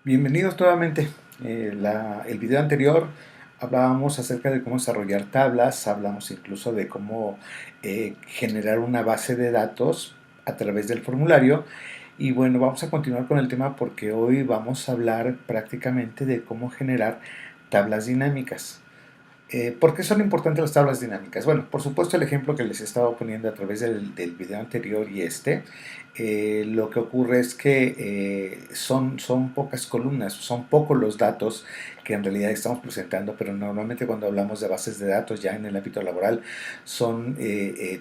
Bienvenidos nuevamente. El video anterior hablábamos acerca de cómo desarrollar tablas, hablamos incluso de cómo generar una base de datos a través del formulario. Y bueno, vamos a continuar con el tema porque hoy vamos a hablar prácticamente de cómo generar tablas dinámicas. ¿Por qué son importantes las tablas dinámicas? Bueno, por supuesto el ejemplo que les estaba poniendo a través del video anterior y lo que ocurre es que son pocas columnas, son pocos los datos que en realidad estamos presentando, pero normalmente cuando hablamos de bases de datos ya en el ámbito laboral son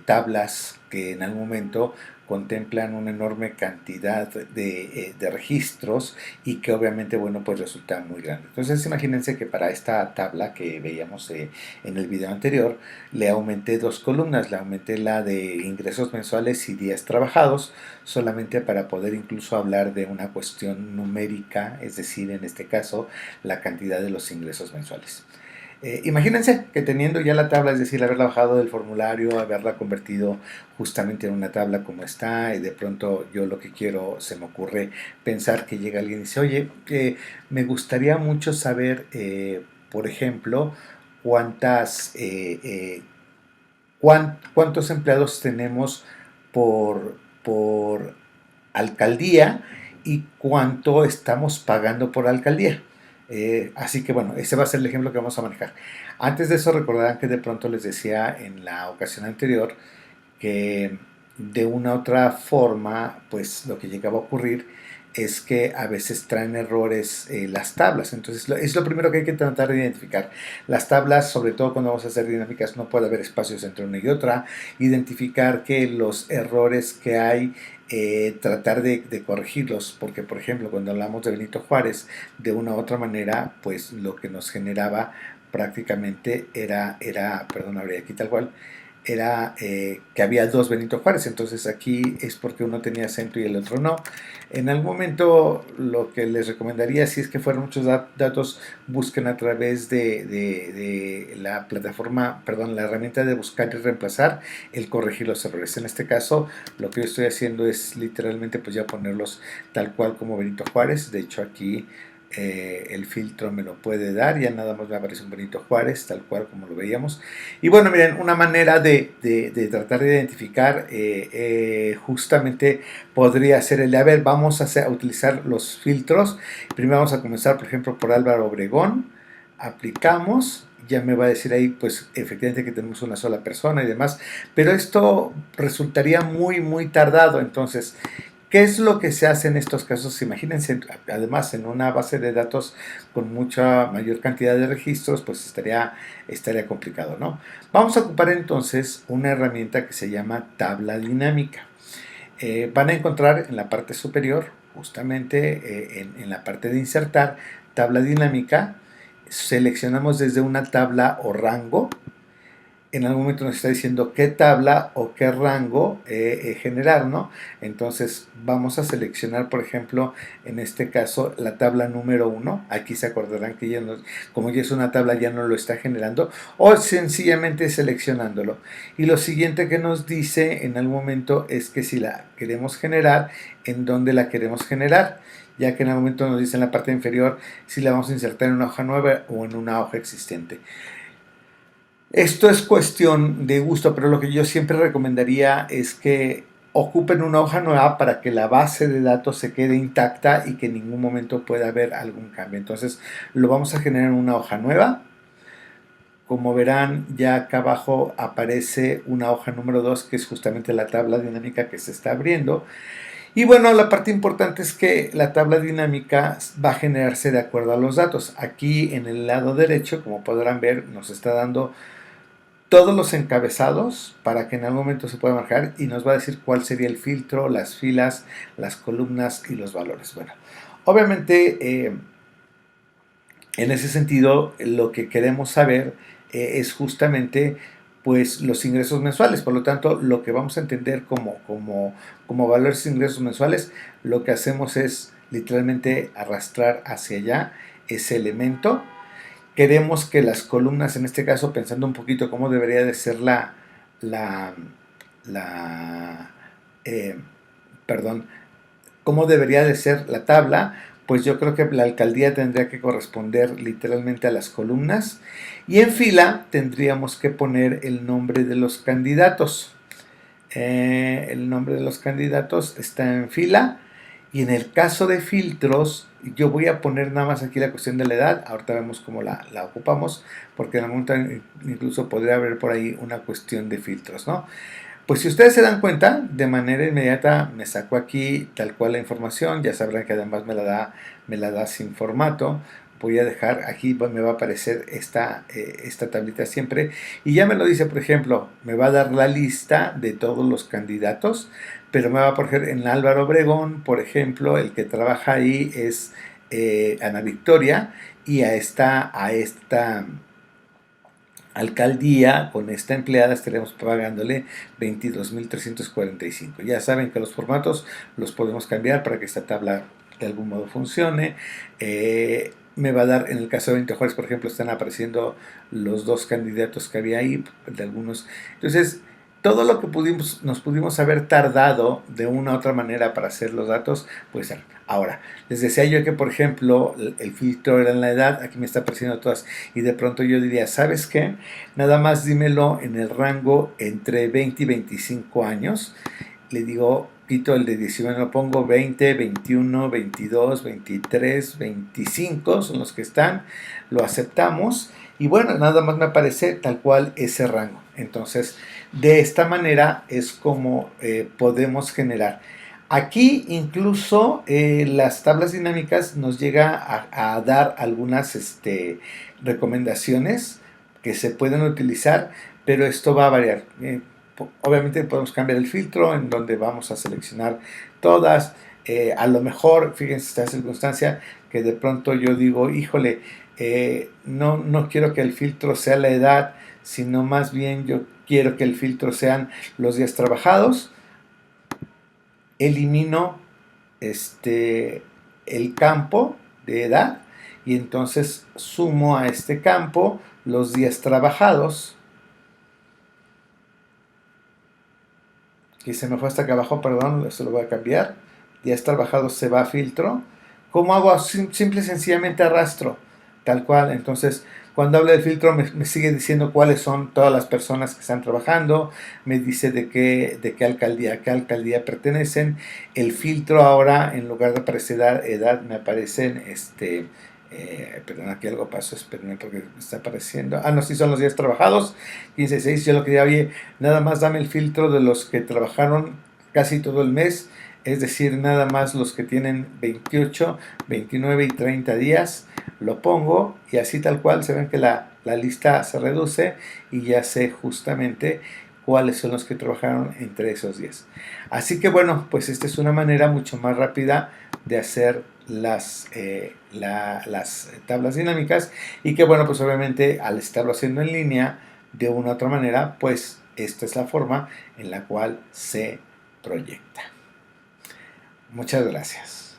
tablas que en algún momento contemplan una enorme cantidad de registros y que obviamente, bueno, pues resulta muy grande. Entonces imagínense que para esta tabla que veíamos en el video anterior, le aumenté dos columnas, le aumenté la de ingresos mensuales y días trabajados, solamente para poder incluso hablar de una cuestión numérica, es decir, en este caso, la cantidad de los ingresos mensuales. Imagínense que teniendo ya la tabla, es decir, haberla bajado del formulario, haberla convertido justamente en una tabla como está, y de pronto yo lo que quiero, se me ocurre pensar que llega alguien y dice, oye, me gustaría mucho saber, por ejemplo, cuántas, cuántos empleados tenemos por alcaldía y cuánto estamos pagando por alcaldía. Así que bueno, ese va a ser el ejemplo que vamos a manejar. Antes de eso recordarán que de pronto les decía en la ocasión anterior que de una u otra forma, pues lo que llegaba a ocurrir es que a veces traen errores las tablas. Entonces es lo primero que hay que tratar de identificar. Las tablas, sobre todo cuando vamos a hacer dinámicas, no puede haber espacios entre una y otra. Identificar que los errores que hay, tratar de corregirlos, porque por ejemplo cuando hablamos de Benito Juárez, de una u otra manera, pues lo que nos generaba prácticamente perdón, habría aquí tal cual, era que había dos Benito Juárez, entonces aquí es porque uno tenía acento y el otro no. En algún momento lo que les recomendaría, si es que fueron muchos datos, busquen a través de la plataforma, perdón, la herramienta de buscar y reemplazar, el corregir los errores. En este caso, lo que yo estoy haciendo es literalmente pues ya ponerlos tal cual como Benito Juárez. De hecho aquí el filtro me lo puede dar, ya nada más me aparece un Benito Juárez, tal cual como lo veíamos. Y bueno, miren, una manera de tratar de identificar justamente podría ser el de, a ver, vamos a utilizar los filtros. Primero vamos a comenzar, por ejemplo, por Álvaro Obregón, aplicamos, ya me va a decir ahí, pues efectivamente que tenemos una sola persona y demás, pero esto resultaría muy tardado. Entonces, ¿qué es lo que se hace en estos casos? Imagínense, además, en una base de datos con mucha mayor cantidad de registros, pues estaría complicado, ¿no? Vamos a ocupar entonces una herramienta que se llama tabla dinámica. Van a encontrar en la parte superior, justamente en la parte de insertar, tabla dinámica. Seleccionamos desde una tabla o rango. En algún momento nos está diciendo qué tabla o qué rango generar, ¿no? Entonces vamos a seleccionar, por ejemplo, en este caso, la tabla número 1. Aquí se acordarán que ya no, como ya es una tabla, ya no lo está generando, o sencillamente seleccionándolo. Y lo siguiente que nos dice en algún momento es que si la queremos generar, ¿en dónde la queremos generar? Ya que en algún momento nos dice en la parte inferior si la vamos a insertar en una hoja nueva o en una hoja existente. Esto es cuestión de gusto, pero lo que yo siempre recomendaría es que ocupen una hoja nueva para que la base de datos se quede intacta y que en ningún momento pueda haber algún cambio. Entonces lo vamos a generar en una hoja nueva. Como verán, ya acá abajo aparece una hoja número 2, que es justamente la tabla dinámica que se está abriendo. Y bueno, la parte importante es que la tabla dinámica va a generarse de acuerdo a los datos. Aquí en el lado derecho, como podrán ver, nos está dando todos los encabezados para que en algún momento se pueda marcar y nos va a decir cuál sería el filtro, las filas, las columnas y los valores. Bueno, obviamente en ese sentido lo que queremos saber es justamente pues los ingresos mensuales. Por lo tanto, lo que vamos a entender como valores de ingresos mensuales, lo que hacemos es literalmente arrastrar hacia allá ese elemento. Queremos que las columnas, en este caso, pensando un poquito cómo debería de ser la, la perdón, cómo debería de ser la tabla, pues yo creo que la alcaldía tendría que corresponder literalmente a las columnas y en fila tendríamos que poner el nombre de los candidatos. El nombre de los candidatos está en fila y en el caso de filtros yo voy a poner nada más aquí la cuestión de la edad. Ahorita vemos cómo la ocupamos, porque en algún momento incluso podría haber por ahí una cuestión de filtros, ¿no? Pues si ustedes se dan cuenta, de manera inmediata me saco aquí tal cual la información. Ya sabrán que además me la da sin formato. Voy a dejar aquí, me va a aparecer esta tablita siempre. Y ya me lo dice, por ejemplo, me va a dar la lista de todos los candidatos. Pero me va a poner en Álvaro Obregón, por ejemplo, el que trabaja ahí es Ana Victoria. Y a esta alcaldía, con esta empleada estaremos pagándole 22.345. Ya saben que los formatos los podemos cambiar para que esta tabla de algún modo funcione. Me va a dar, en el caso de Benito Juárez, por ejemplo, están apareciendo los dos candidatos que había ahí, de algunos. Entonces, todo lo que nos pudimos haber tardado de una u otra manera para hacer los datos, pues ahora, les decía yo que, por ejemplo, el filtro era en la edad, aquí me está apareciendo todas, y de pronto yo diría, ¿sabes qué? Nada más dímelo en el rango entre 20 y 25 años. Le digo, quito el de 19, lo pongo 20, 21, 22, 23, 25, son los que están, lo aceptamos, y bueno, nada más me aparece tal cual ese rango. Entonces, de esta manera es como podemos generar. Aquí incluso las tablas dinámicas nos llega a dar algunas recomendaciones que se pueden utilizar, pero esto va a variar. Obviamente podemos cambiar el filtro en donde vamos a seleccionar todas. A lo mejor, fíjense esta circunstancia que de pronto yo digo, híjole, no quiero que el filtro sea la edad, sino más bien yo quiero que el filtro sean los días trabajados. Elimino el campo de edad y entonces sumo a este campo los días trabajados. Que se me fue hasta acá abajo, perdón, esto lo voy a cambiar. Días trabajados se va a filtro. ¿Cómo hago? Simple y sencillamente arrastro, tal cual. Entonces, cuando habla del filtro me sigue diciendo cuáles son todas las personas que están trabajando, me dice de qué alcaldía pertenecen. El filtro ahora, en lugar de aparecer edad, me aparecen perdón, aquí algo pasó, espérenme porque me está apareciendo. No, sí son los días trabajados, 15, 6. Yo lo que había, nada más dame el filtro de los que trabajaron casi todo el mes, es decir, nada más los que tienen 28, 29 y 30 días, lo pongo y así tal cual se ven que la lista se reduce y ya sé justamente cuáles son los que trabajaron entre esos días. Así que bueno, pues esta es una manera mucho más rápida de hacer las tablas dinámicas y que bueno, pues obviamente al estarlo haciendo en línea de una u otra manera, pues esta es la forma en la cual se proyecta. Muchas gracias.